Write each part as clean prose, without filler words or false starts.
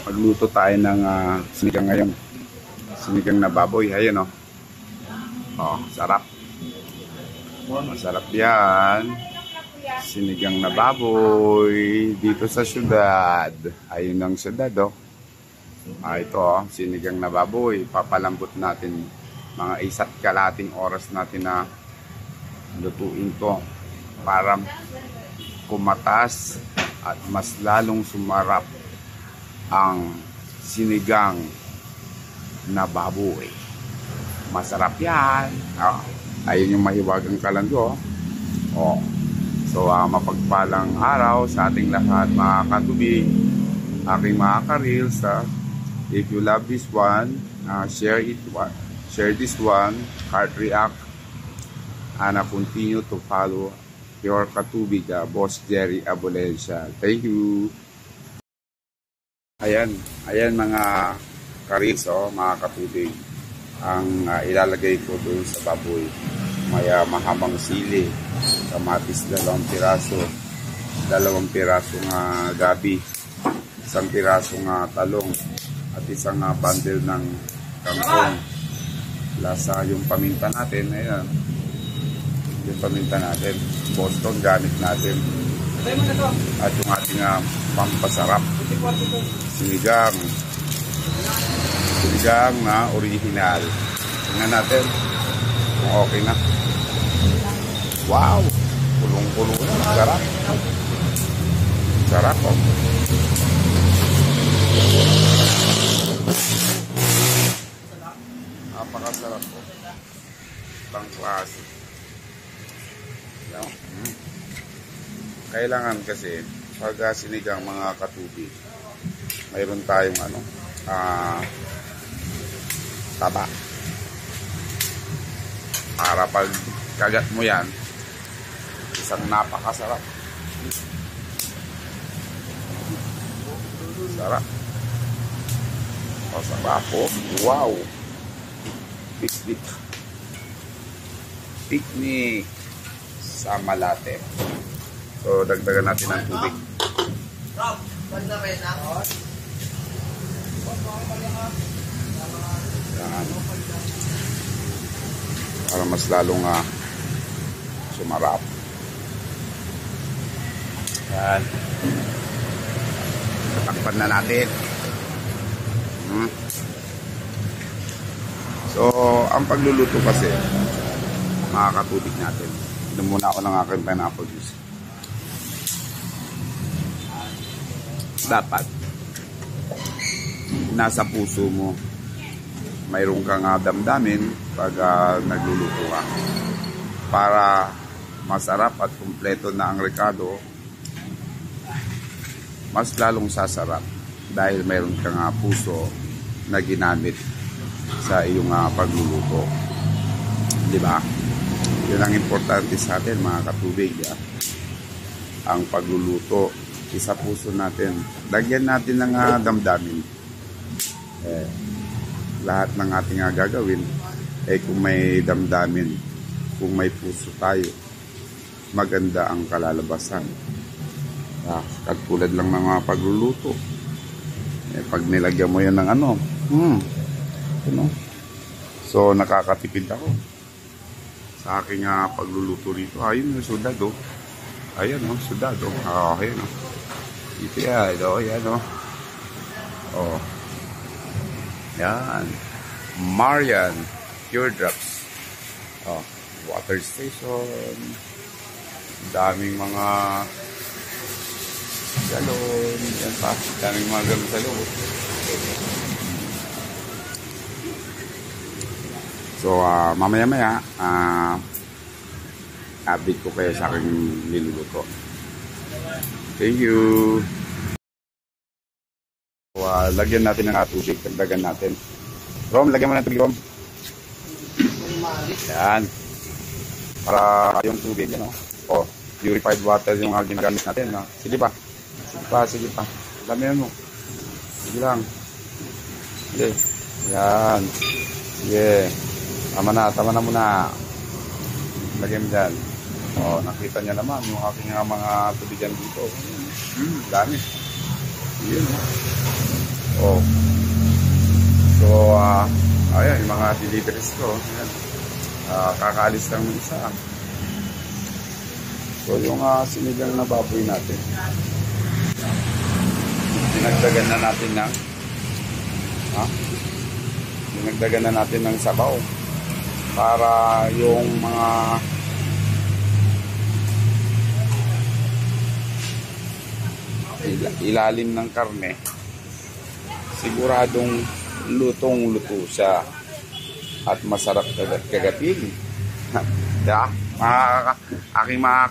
Magluto tayo ng sinigang ngayon. Sinigang na baboy. Ayan o. Oh, sarap. Masarap yan. Sinigang na baboy dito sa syudad. Ayun ang syudad o. Ito o, sinigang na baboy. Papalambot natin mga 1.5 oras natin na lutuin to para kumatas at mas lalong sumarap ang sinigang na baboy. Masarap yan. Oh, ayun yung mahiwagang kalando. Oh. So, mapagpalang araw sa ating lahat, mga katubig, aking mga ka-reels. If you love this one, share this one, heart react, and continue to follow your katubig, Boss Jerry Abolencia. Thank you. Ayan mga ka-reels, mga katubig. Ang ilalagay ko doon sa baboy, may mahabang sili, kamatis 2 piraso, 2 pirasong gabi, 1 pirasong talong, at 1 bundle ng kangkong. Lasa yung paminta natin, ayan. Yung paminta natin, Boston gamit natin. At yung ating pampasarap, sinigang na original. Tingnan natin kung okay na. Wow, kulong-kulong na. Sarap. Sarap po. Napakasarap po. Pang klase. Kailangan kasi pag sinigang mga katubig, mayroon tayong taba para pag kagat mo yan, isang napakasarap. Sarap. O sarap po. Wow. Picnic sa Malate. So dagdagan natin ng tubig. Yan. Para mas lalong sumarap. Yan. Tatakpan na natin. So, ang pagluluto kasi, makakatubig natin. Ito muna ako ng aking pineapple juice. Dapat nasa puso mo mayroon kang damdamin pag nagluluto ka para masarap at kumpleto na ang rekado, mas lalong sasarap dahil mayroon kang puso na ginamit sa iyong pagluluto, di ba? Yun ang importante sa atin mga katubig, ang pagluluto, isa puso natin, lagyan natin ng damdamin. Lahat ng ating gagawin kung may damdamin, kung may puso tayo, maganda ang kalalabasan. Katulad lang ng mga pagluluto, pag nilagyan mo yan ng so nakakatipid ako sa aking pagluluto rito. Ayun yung sudad ayan sudad ayan ito yan yan yan, Marian Pure Drops. Water station. Daming mga galon. Yan pa. Daming mga galon sa loob. So, mamaya-maya, update ko kayo sa aking niluluto. Thank you. Lagyan natin ng tubig, dagdagan natin. Rom, lagyan mo ng tubig, Rom. Yan. Para yung tubig, purified water yung ginagamit natin. Sige pa. Sige pa. Damihan mo. Sige lang. Sige. Yan. Sige. Tama na muna. Lagyan mo dyan. Nakita niya naman yung aking mga tubigan dito. Dami. Yun. sabaw. So, ayan, yung mga deliveries ko. Ayan. Kakaalis lang ng isa. So, yung sinigang na baboy natin. Dinagdagan na natin ng sabaw para yung mga ilalim ng karne siguradong lutong-luto siya at masarap kagatin. Diba? Aking mga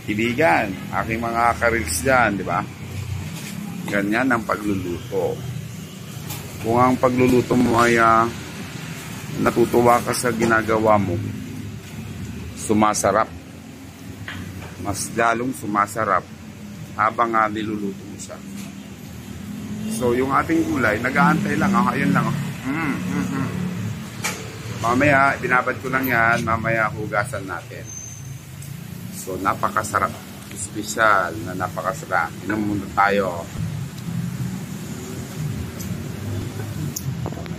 kaibigan, aking mga karils dyan, di ba? Ganyan ang pagluluto. Kung ang pagluluto mo ay natutuwa ka sa ginagawa mo, sumasarap. Mas lalong sumasarap habang niluluto mo siya. So, yung ating gulay, nag-aantay lang. Ayun lang. Mamaya, binabad ko lang yan. Mamaya, hugasan natin. So, napakasarap. Espesyal na napakasarap. Inom muna tayo.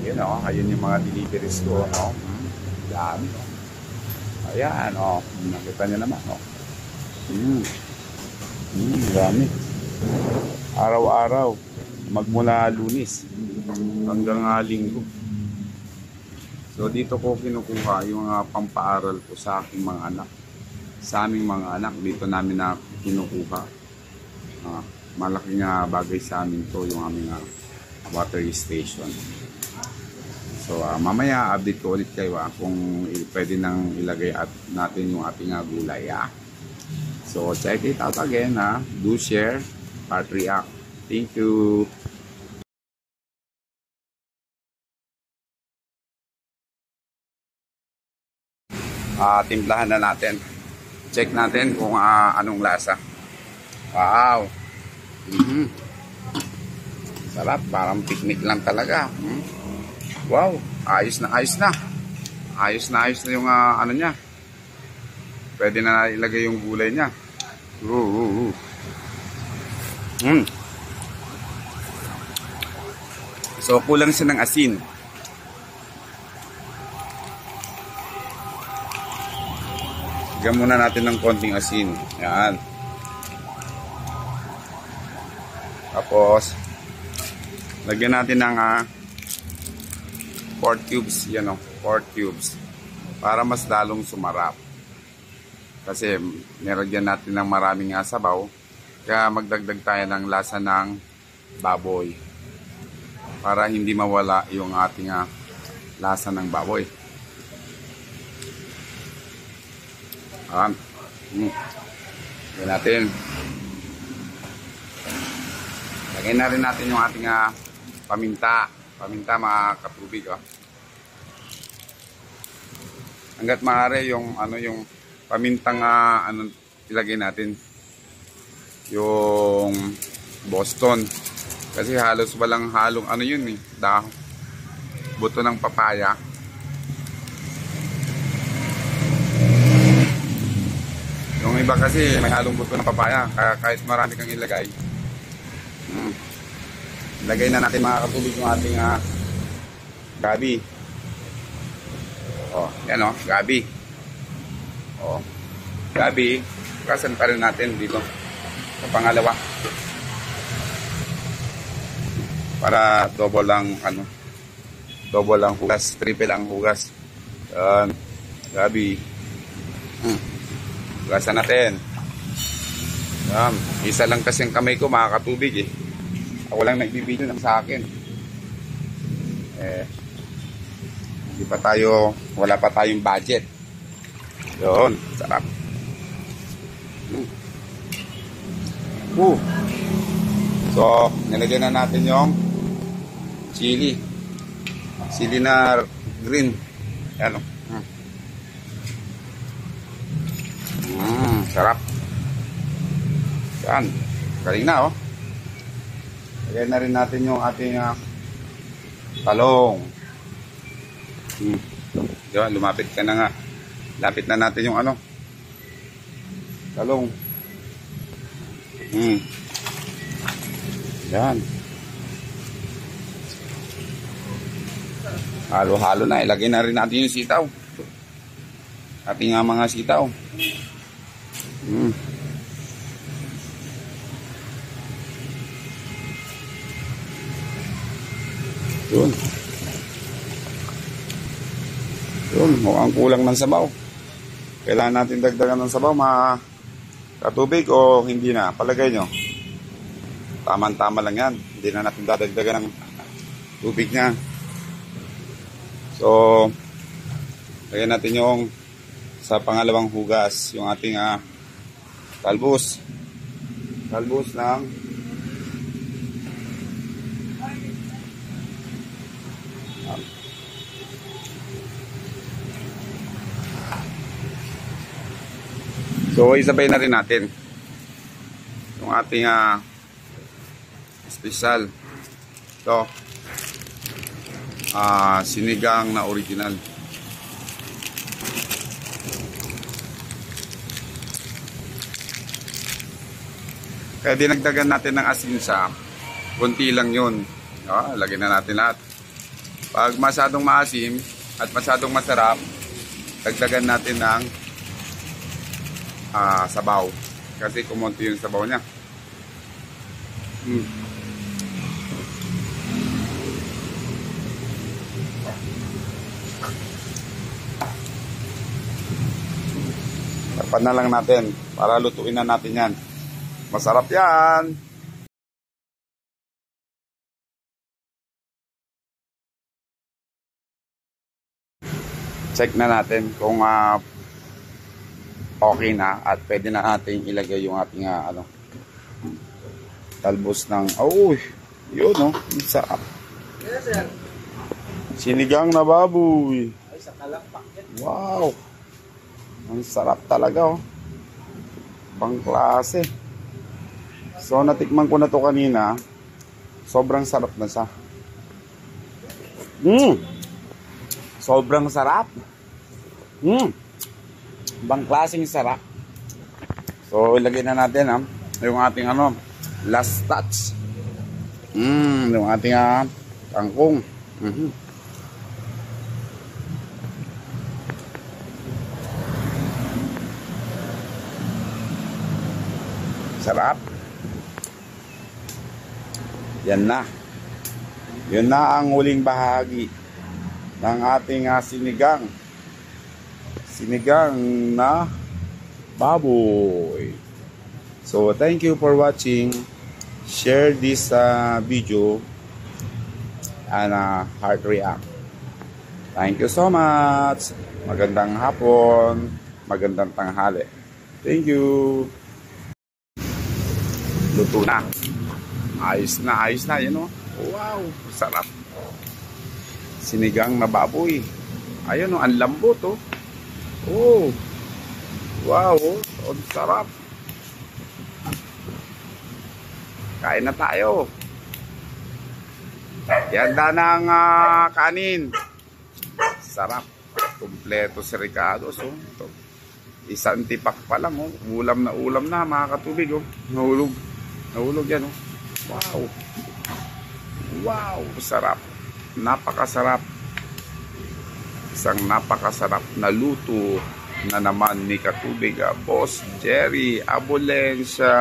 Ayun, ayun yung mga deliveries ko. Dami. Ayan, nakita nyo naman. Dami. Araw-araw. Magmula Lunes hanggang Linggo. So, dito ko kinukuha yung pampaaral ko sa aking mga anak. Sa aming mga anak, dito namin na kinukuha. Malaking bagay sa amin to yung aming water station. So, mamaya update ko ulit kayo kung pwede nang ilagay natin yung ating gulay. So, check it out again. Do share, part react. Thank you. Timplahan na natin. Check natin kung anong lasa. Wow. Sarap. Parang picnic lang talaga. Wow. Ayos na, ayos na. Ayos na, ayos na yung ano niya. Pwede na ilagay yung gulay niya. So, kulang siya ng asin. Lagyan muna natin ng konting asin. Yan. Tapos, lagyan natin ng 4 cubes. Yan 4 cubes. Para mas lalong sumarap. Kasi, nilagyan natin ng maraming sabaw. Kaya magdagdag tayo ng lasa ng baboy. Para hindi mawala yung ating lasa ng baboy. Lagyan natin. Lagyan na rin natin yung ating paminta. Paminta mga katubig. Hanggat maaari yung yung pamintang ilagay natin. Yung Boston. Kasi halos walang halong yun dahon. Buto ng papaya. Yung iba kasi may halong buto ng papaya. Kaya kahit marami kang ilagay. Ilagay na natin mga katubig yung ating gabi. Yan gabi. Gabi. Kasan pa rin natin dito. Sa pangalawa. Para double lang double lang hugas, triple ang hugas. Gabi. Hugasan natin. Isa lang kasi ang kamay ko mga katubig Ako lang nagbibideo ng sa akin. Hindi pa tayo, wala pa tayong budget. Yun, sarap. So, nilagyan na natin yung chili na green. Yan sarap. Yan, galing na lagyan na rin natin yung ating talong. Diba, lumapit ka na nga. Lapit na natin yung talong. Yan. Halo-halo na. Ilagay na rin natin yung sitaw. Ating mga sitaw. Yun. Yun. Mukhang kulang ng sabaw. Kailangan natin dagdagan ng sabaw, mga katubig, o hindi na? Palagay nyo. Tama-tama lang yan. Hindi na natin dadagdagan ng tubig niya. So, lagyan natin yung sa pangalawang hugas, yung ating talbos. Talbos ng so, isabay na rin natin yung ating special. Ito, sinigang na original. Kaya dinagdagan natin ng asin sa konti lang yun. Lagyan na natin lahat. Pag masyadong maasim at masyadong masarap, dagdagan natin ng sabaw. Kasi kumonti yung sabaw niya. Tapan na lang natin para lutuin na natin yan. Masarap yan. Check na natin kung okay na at pwede na natin ilagay yung ating talbos ng yun sarap. Yes, sir. Sinigang na baboy. Ay, sa kalakpak yan. Wow. Ang sarap talaga Pangklase. So natikman ko na to kanina. Sobrang sarap na siya. Sobrang sarap. Ibang klaseng sarap. So ilagay na natin yung ating last touch. Yung ating kangkong. Sarap. Yan na. Yun na ang huling bahagi ng ating sinigang. Sinigang na baboy. So, thank you for watching. Share this video and heart react. Thank you so much. Magandang hapon. Magandang tanghali. Thank you. Luto na. Ayos na. Yan Wow, sarap. Sinigang na baboy. Ayun ang lambot Wow, ang sarap. Kain na tayo. Ganda ng kanin. Sarap. Kompleto si Ricardo. So, isang tipak pa lang ulam na mga katubig Nahulog yan Wow, sarap. Napakasarap. Isang napakasarap na luto na naman ni katubig Boss Jerry Abulencia.